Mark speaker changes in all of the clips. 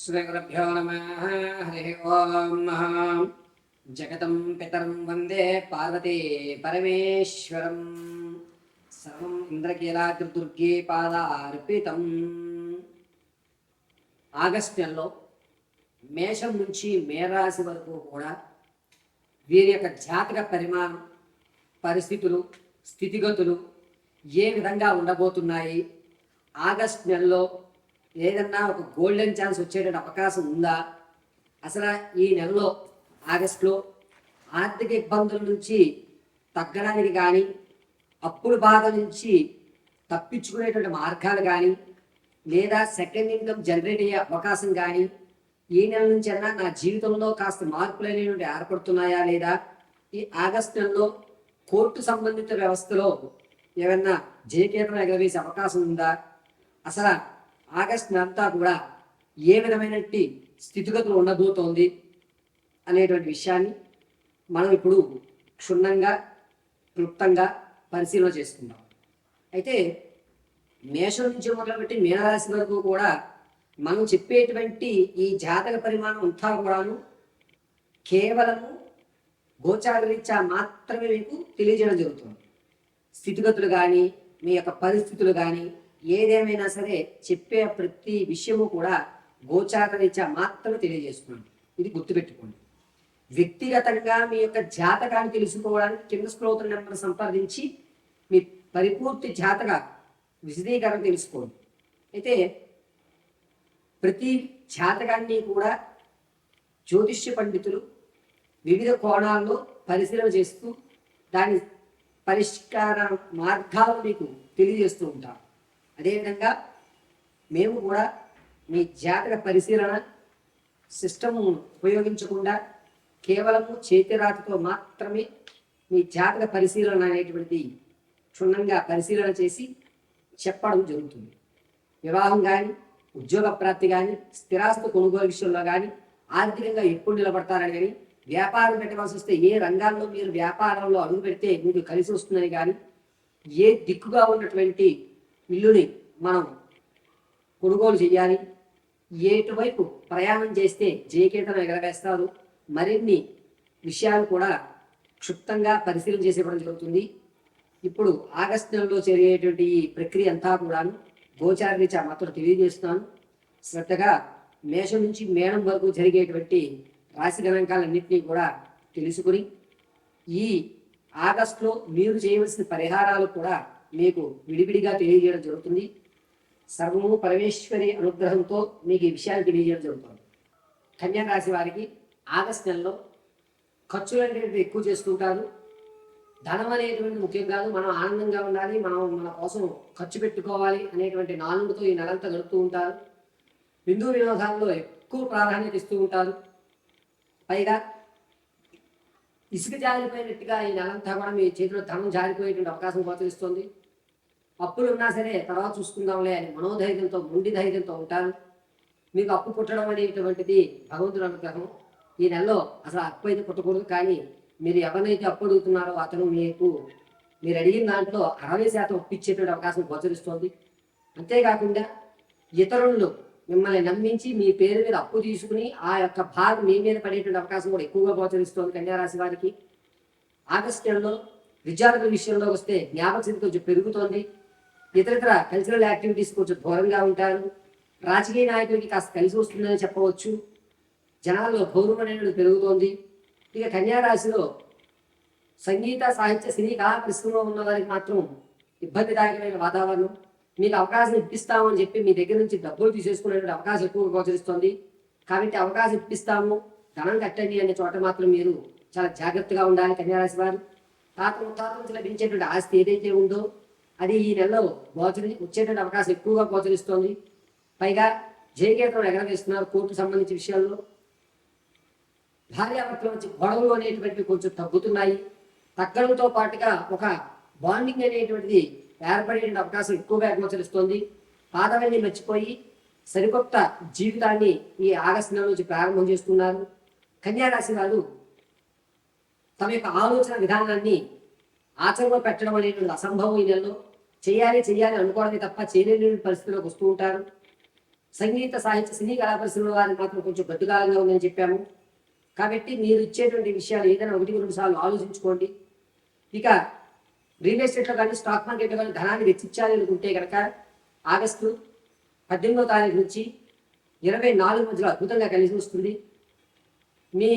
Speaker 1: श्रीगुरुभ्यो नमः। हरिः ओम्। जगतं पितरं वन्दे पार्वती परमेश्वरं। सर्वं ఇంద్రకీలాద్రిదుర్గే పాదార్పితం. ఆగస్టు నెలలో మేషం నుంచి మేరాశి వరకు కూడా వీరి యొక్క జాతక పరిమాణం, పరిస్థితులు, స్థితిగతులు ఏ విధంగా ఉండబోతున్నాయి, ఆగస్టు నెలలో ఏదన్నా ఒక గోల్డెన్ ఛాన్స్ వచ్చేటువంటి అవకాశం ఉందా, అసలు ఈ నెలలో ఆగస్టులో ఆర్థిక ఇబ్బందుల నుంచి తగ్గడానికి కానీ, అప్పుల బాధ నుంచి తప్పించుకునేటువంటి మార్గాలు కానీ, లేదా సెకండ్ ఇన్కమ్ జనరేట్ అయ్యే అవకాశం కానీ ఈ నెల నుంచి అన్నా నా జీవితంలో కాస్త మార్పులు అనేటువంటి ఏర్పడుతున్నాయా లేదా, ఈ ఆగస్టు నెలలో కోర్టు సంబంధిత వ్యవస్థలో ఏమన్నా జయకేతనం ఎగరవేసే అవకాశం ఉందా, అసలు ఆగస్టు అంతా కూడా ఏ విధమైనటువంటి స్థితిగతులు ఉండబోతోంది అనేటువంటి విషయాన్ని మనం ఇప్పుడు క్షుణ్ణంగా క్లుప్తంగా పరిశీలన చేసుకుందాం. అయితే మేషం నుంచి మొదలుపెట్టి మీనరాశి వరకు కూడా మనం చెప్పేటువంటి ఈ జాతక పరిమాణం అంతా కూడాను కేవలము గోచారరీత్యా మాత్రమే మీకు తెలియజేయడం జరుగుతుంది. స్థితిగతులు కానీ, మీ యొక్క పరిస్థితులు కానీ, ఏదేమైనా సరే చెప్పే ప్రతి విషయము కూడా గోచారరీత్యా మాత్రమే తెలియజేసుకోండి. ఇది గుర్తుపెట్టుకోండి. వ్యక్తిగతంగా మీ యొక్క జాతకాన్ని తెలుసుకోవడానికి కింద స్క్రోల్ నెంబర్ సంప్రదించి మీ పరిపూర్తి జాతక విశదీకరణ తెలుసుకోండి. అయితే ప్రతి జాతకాన్ని కూడా జ్యోతిష్య పండితులు వివిధ కోణాల్లో పరిశీలన చేస్తూ దాని పరిష్కార మార్గాలు మీకు తెలియజేస్తూ ఉంటారు. అదేవిధంగా మేము కూడా మీ జాతక పరిశీలన సిస్టమ్ ఉపయోగించకుండా కేవలము చేతిరాతతో మాత్రమే మీ జాతక పరిశీలన అనేటువంటిది క్షుణ్ణంగా పరిశీలన చేసి చెప్పడం జరుగుతుంది. వివాహం కానీ, ఉద్యోగ ప్రాప్తి కానీ, స్థిరాస్తి కొనుగోలు విషయంలో కానీ, ఆర్థికంగా ఎప్పుడు నిలబడతారని కానీ, వ్యాపారం పెట్టవలసి వస్తే ఏ రంగాల్లో మీరు వ్యాపారంలో అడుగు పెడితే మీకు కలిసి వస్తుందని కానీ, ఏ దిక్కుగా ఉన్నటువంటి ఇల్లుని మనం కొనుగోలు చేయాలి, ఎటువైపు ప్రయాణం చేస్తే జయకేతనం ఎగరవేస్తారు, మరిన్ని విషయాలు కూడా క్షుప్తంగా పరిశీలన చేసేవడం జరుగుతుంది. ఇప్పుడు ఆగస్టు నెలలో జరిగేటువంటి ఈ ప్రక్రియ అంతా కూడాను గోచారరీత్యా మాత్రం తెలియజేస్తున్నాను. శ్రద్ధగా మేషం నుంచి మేడం వరకు జరిగేటువంటి రాశి గణాంకాలన్నింటినీ కూడా తెలుసుకుని ఈ ఆగస్టులో మీరు చేయవలసిన పరిహారాలు కూడా మీకు విడివిడిగా తెలియజేయడం జరుగుతుంది. సర్వము పరమేశ్వరి అనుగ్రహంతో మీకు ఈ విషయాలు తెలియజేయడం జరుగుతుంది. కన్యా రాశి వారికి ఆగస్టు నెలలో ఖర్చులు అనేటువంటి ఎక్కువ చేస్తుంటారు. ధనం అనేటువంటి ముఖ్యం కాదు, మనం ఆనందంగా ఉండాలి, మనం మన కోసం ఖర్చు పెట్టుకోవాలి అనేటువంటి నాలుగుతో ఈ నెలంతా గడుపుతూ ఉంటారు. బిందు వినోదాల్లో ఎక్కువ ప్రాధాన్యత ఇస్తూ ఉంటారు. పైగా ఇసుక జారిపోయినట్టుగా ఈ నెలంతా కూడా మీ చేతిలో ధనం జారిపోయేటువంటి అవకాశం గోచరిస్తుంది. అప్పులు ఉన్నా సరే తర్వాత చూసుకుందాంలే అని మనోధైర్యంతో, మొండి ధైర్యంతో ఉంటారు. మీకు అప్పు పుట్టడం అనేటువంటిది భగవంతుడు అనుగ్రహం. ఈ నెలలో అసలు అప్పు అయితే పుట్టకూడదు, కానీ మీరు ఎవరినైతే అప్పు అడుగుతున్నారో అతను మీరు అడిగిన దాంట్లో 60% అప్పు ఇచ్చేటువంటి అవకాశం గోచరిస్తోంది. అంతేకాకుండా ఇతరులు మిమ్మల్ని నమ్మించి మీ పేరు మీద అప్పు తీసుకుని ఆ యొక్క భారం మీ మీద పడేటువంటి అవకాశం కూడా ఎక్కువగా గోచరిస్తోంది కన్యారాశి వారికి. ఆగస్టు నెలలో విద్యార్థుల విషయంలో వస్తే జ్ఞాపక శక్తి కొంచెం పెరుగుతోంది. ఇతర కల్చరల్ యాక్టివిటీస్ కొంచెం దూరంగా ఉంటారు. రాజకీయ నాయకులకి కాస్త కలిసి వస్తుందని చెప్పవచ్చు. జనాల్లో గౌరవం అనేది పెరుగుతోంది. ఇక కన్యారాశిలో సంగీత, సాహిత్య, సినీ కళా పరిశ్రమలో ఉన్న వారికి మాత్రం ఇబ్బందిదాయకమైన వాతావరణం. మీకు అవకాశం ఇప్పిస్తామని చెప్పి మీ దగ్గర నుంచి డబ్బులు తీసేసుకునేటువంటి అవకాశం ఎక్కువగా గోచరిస్తుంది. కాబట్టి అవకాశం ఇప్పిస్తాము, ధనం కట్టండి అనే చోట మాత్రం మీరు చాలా జాగ్రత్తగా ఉండాలి కన్యారాశి వారు. తాత ముత్తాత నుంచి లభించేటువంటి ఆస్తి ఏదైతే ఉందో అది ఈ నెలలో వచ్చేటువంటి అవకాశం ఎక్కువగా గోచరిస్తోంది. పైగా జయకేతనం ఎగరవేస్తున్నారు. కోర్టు సంబంధించిన విషయాల్లో భార్యాభర్తల నుంచి గొడవలు అనేటువంటివి కొంచెం తగ్గుతున్నాయి. తగ్గడంతో పాటుగా ఒక బాండింగ్ అనేటువంటిది ఏర్పడేటువంటి అవకాశం ఎక్కువగా గోచరిస్తోంది. పాతవన్నీ మర్చిపోయి సరికొత్త జీవితాన్ని ఈ ఆగస్టు నెల నుంచి ప్రారంభం చేస్తున్నారు. కన్యారాశి వారు తమ యొక్క ఆలోచన విధానాన్ని ఆచరణలో పెట్టడం అనేటువంటి అసంభవం. ఈ నెలలో చేయాలి అనుకోవడమే తప్ప చేయలేని పరిస్థితిలోకి వస్తూ ఉంటారు. సంగీత సాహిత్య సినీ కళా పరిశ్రమల వారికి మాత్రం కొంచెం గడ్డుకాలంగా ఉందని చెప్పాము. కాబట్టి మీరు ఇచ్చేటువంటి విషయాలు ఏదైనా 1-2 సార్లు ఆలోచించుకోండి. ఇక రియల్ ఎస్టేట్లో కానీ స్టాక్ మార్కెట్లో కానీ ధనాన్ని వెచ్చించాలి అనుకుంటే కనుక ఆగస్టు 18వ తారీఖు నుంచి 24 మధ్యలో అద్భుతంగా కలిసి వస్తుంది. మీ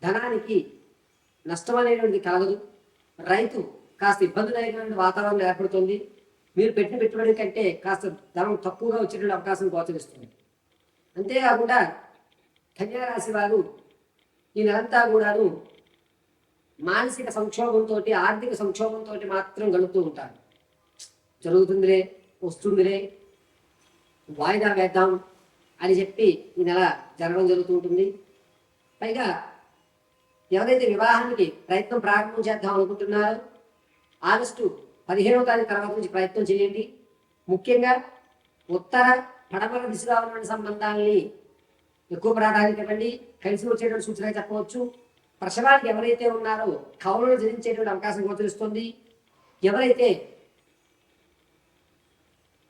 Speaker 1: ధనానికి నష్టం అనేటువంటిది కలగదు. రైతు కాస్త ఇబ్బందులైనటువంటి వాతావరణం ఏర్పడుతుంది. మీరు పెట్టిన పెట్టుబడి కంటే కాస్త ధనం తక్కువగా వచ్చేటువంటి అవకాశం గోచరిస్తుంది. అంతేకాకుండా కన్యా రాశి వారు ఈ నెలంతా కూడాను మానసిక సంక్షోభంతో, ఆర్థిక సంక్షోభంతో మాత్రం గడుపుతూ ఉంటారు. జరుగుతుందిలే, వస్తుందిలే, వాయిదా వేద్దాం అని చెప్పి ఈ నెల జరగడం జరుగుతూ ఉంటుంది. పైగా ఎవరైతే వివాహానికి ప్రయత్నం ప్రారంభం చేద్దాం అనుకుంటున్నారో ఆగస్టు 15వ తారీఖు తర్వాత నుంచి ప్రయత్నం చేయండి. ముఖ్యంగా ఉత్తర పడమర దిశగా ఉన్న సంబంధాలని ఎక్కువ ప్రాధాన్యత ఇవ్వండి. కలిసి వచ్చేటువంటి సూచనగా చెప్పవచ్చు. ప్రసవానికి ఎవరైతే ఉన్నారో కౌలులు జరించేటువంటి అవకాశం గోచరిస్తుంది. ఎవరైతే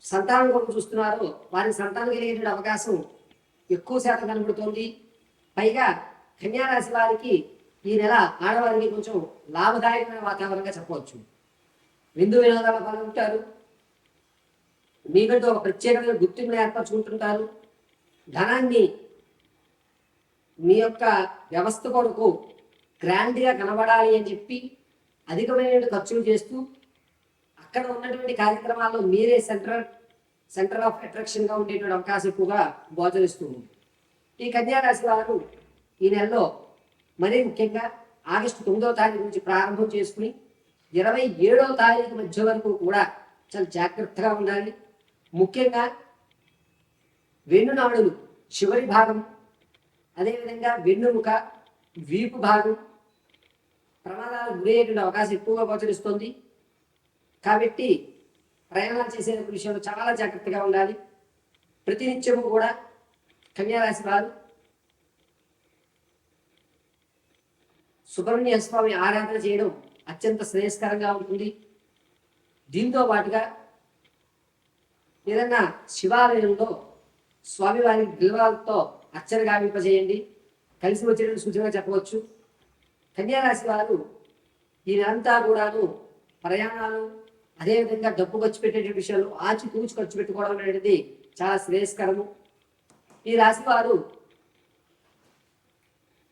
Speaker 1: సంతానం కొరకు చూస్తున్నారో వారికి సంతానం కలిగేటువంటి అవకాశం ఎక్కువ శాతం కనబడుతోంది. పైగా కన్యా రాశి వారికి ఈ నెల ఆడవారికి కొంచెం లాభదాయకమైన వాతావరణంగా చెప్పవచ్చు. విందు వినోదాల పాల్గొంటారు. మీకంటూ ఒక ప్రత్యేకమైన గుర్తింపును ఏర్పరచుకుంటుంటారు. ధనాన్ని మీ యొక్క వ్యవస్థ కొరకు గ్రాండ్గా కనబడాలి అని చెప్పి అధికమైన ఖర్చులు చేస్తూ అక్కడ ఉన్నటువంటి కార్యక్రమాల్లో మీరే సెంటర్ ఆఫ్ అట్రాక్షన్గా ఉండేటువంటి అవకాశం ఎక్కువగా గోచరిస్తూ ఉంది. ఈ కన్యా రాశి వారు ఈ నెలలో మరీ ముఖ్యంగా ఆగస్టు 9వ తారీఖు నుంచి ప్రారంభం చేసుకుని 27వ తారీఖు మధ్య వరకు కూడా చాలా జాగ్రత్తగా ఉండాలి. ముఖ్యంగా వెన్నునాడులు చివరి భాగం, అదేవిధంగా వెన్నుముక, వీపు భాగం ప్రమాదాలకు గురయ్యేటువంటి అవకాశం ఎక్కువగా గోచరిస్తుంది. కాబట్టి ప్రయాణాలు చేసే విషయంలో చాలా జాగ్రత్తగా ఉండాలి. ప్రతినిత్యము కూడా కన్యా రాశి వారు సుబ్రహ్మణ్య స్వామి ఆరాధన చేయడం అత్యంత శ్రేయస్కరంగా ఉంటుంది. దీంతో పాటుగా ఏదన్నా శివాలయంలో స్వామివారి బిల్వాలతో అర్చన గావింపజేయండి. కలిసి వచ్చేటువంటి సూచనగా చెప్పవచ్చు. కన్యా రాశి వారు ఈ నెలంతా కూడాను ప్రయాణాలు, అదేవిధంగా డబ్బు ఖర్చు పెట్టే విషయాలు ఆచితూచి ఖర్చు పెట్టుకోవడం అనేది చాలా శ్రేయస్కరము. ఈ రాశి వారు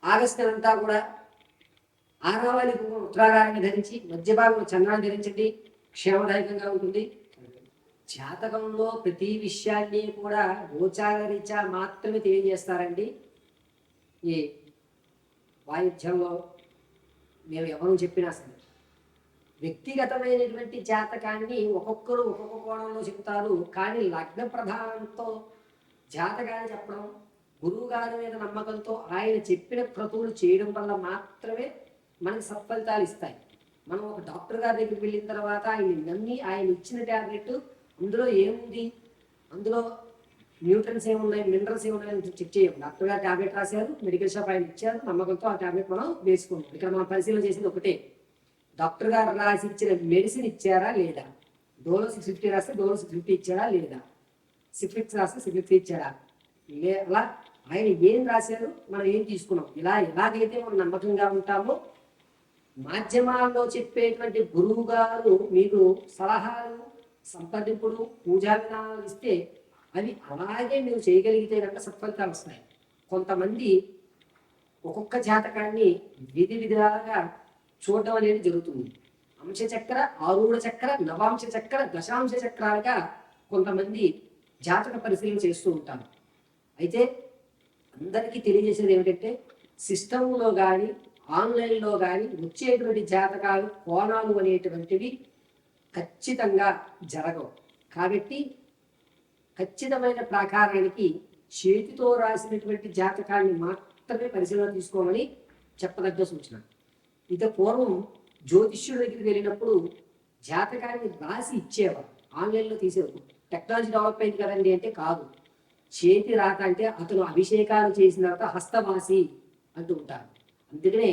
Speaker 1: ఆగస్టు నెలంతా కూడా ఆరావళి ఉత్తరాగారాన్ని ధరించి మధ్య భాగంలో చంద్రాన్ని ధరించండి. క్షేమదాయకంగా ఉంటుంది. జాతకంలో ప్రతి విషయాన్ని కూడా గోచార రీత్యా మాత్రమే తెలియజేస్తారండి. ఈ వాయిద్యంలో మేము ఎవరు చెప్పినా సరే వ్యక్తిగతమైనటువంటి జాతకాన్ని ఒక్కొక్కరు ఒక్కొక్క కోణంలో చెప్తారు. కానీ లగ్న ప్రధానంతో జాతకాన్ని చెప్పడం, గురువు గారి మీద నమ్మకంతో ఆయన చెప్పిన క్రతువులు చేయడం వల్ల మాత్రమే మనకి సత్ఫలితాలు ఇస్తాయి. మనం ఒక డాక్టర్ గారి దగ్గరికి వెళ్ళిన తర్వాత ఆయన నమ్మి ఆయన ఇచ్చిన ట్యాబ్లెట్ అందులో ఏముంది, అందులో న్యూట్రన్స్ ఏమున్నాయి, మినరల్స్ ఏమున్నాయని చెక్ చేయం. డాక్టర్ గారు ట్యాబ్లెట్ రాశారు, మెడికల్ షాప్ ఆయన ఇచ్చారు, నమ్మకంతో ఆ ట్యాబ్లెట్ మనం వేసుకున్నాం. ఇక్కడ మనం పరిశీలన చేసింది ఒకటే, డాక్టర్ గారు రాసి ఇచ్చిన మెడిసిన్ ఇచ్చారా లేదా, డోలో 650 రాస్తే డోలో 650 ఇచ్చారా లేదా, సిఫ్లిక్స్ రాస్తే సిఫ్లిక్స్ ఇచ్చారా, అలా ఆయన ఏం రాశారు మనం ఏం తీసుకున్నాం. ఎలాగైతే మనం నమ్మకంగా ఉంటామో మాధ్యమాల్లో చెప్పేటువంటి గురువు గారు మీకు సలహాలు, సంప్రదింపులు, పూజా విధానాలు ఇస్తే అవి అలాగే మీరు చేయగలిగితే కనుక సత్ఫలితాలు వస్తాయి. కొంతమంది ఒక్కొక్క జాతకాన్ని విధి విధాలుగా చూడడం అనేది జరుగుతుంది. అంశచక్ర, ఆరూఢ చక్ర, నవాంశ చక్ర, దశాంశ చక్రాలుగా కొంతమంది జాతక పరిశీలన చేస్తూ ఉంటారు. అయితే అందరికీ తెలియజేసేది ఏమిటంటే సిస్టంలో కానీ ఆన్లైన్లో కానీ వచ్చేటువంటి జాతకాలు, కోణాలు అనేటువంటివి ఖచ్చితంగా జరగవు. కాబట్టి ఖచ్చితమైన ప్రాకారానికి చేతితో రాసినటువంటి జాతకాన్ని మాత్రమే పరిశీలన తీసుకోమని చెప్పదగ్గ సూచన. ఇక పూర్వం జ్యోతిష్యుడి దగ్గరికి వెళ్ళినప్పుడు జాతకాన్ని రాసి ఇచ్చేవారు, ఆన్లైన్లో తీసేవారు. టెక్నాలజీ డెవలప్ అయింది కదండి అంటే కాదు. చేతి రాత అంటే అతను అభిషేకాలు చేసిన తర్వాత హస్తవాసి అంటూ ఉంటారు. అందుకనే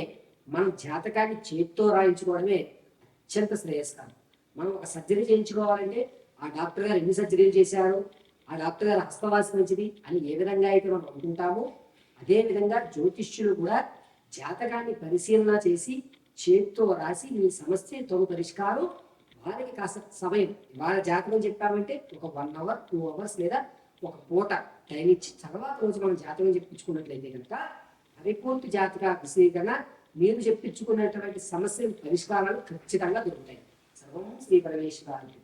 Speaker 1: మనం జాతకాన్ని చేతితో రాయించుకోవడమే అత్యంత శ్రేయస్కరం. మనం ఒక సర్జరీ చేయించుకోవాలంటే ఆ డాక్టర్ గారు ఎన్ని సర్జరీలు చేశారో, ఆ డాక్టర్ గారు హస్తవాసి మంచిది అని ఏ విధంగా అయితే మనం అనుకుంటామో అదే విధంగా జ్యోతిష్యులు కూడా జాతకాన్ని పరిశీలన చేసి చేతితో రాసి మీ సమస్య తగు పరిష్కారం వారికి కాస్త సమయం ఇవాళ జాతకం చెప్పామంటే ఒక 1 అవర్ 2 అవర్స్ లేదా ఒక పూట టైం ఇచ్చి తర్వాత రోజు మనం జాతకం చెప్పించుకున్నట్లయితే కనుక పరిపూర్తి జాతక విశ్లేషణ మీరు చెప్పించుకున్నటువంటి సమస్యల పరిష్కారాలు ఖచ్చితంగా దొరుకుతాయి. సర్వం శ్రీ పరమేశ్వరానికి